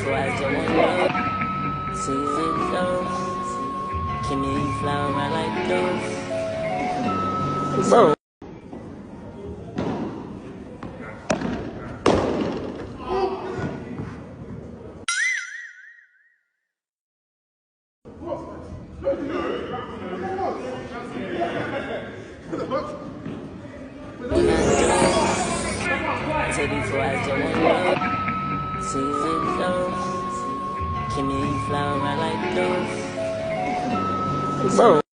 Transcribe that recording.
before I don't want love. See you in love. Keep me flower around like doves. Bro. Say before I don't want love. See you in love. Keep me flower around like doves. Bro.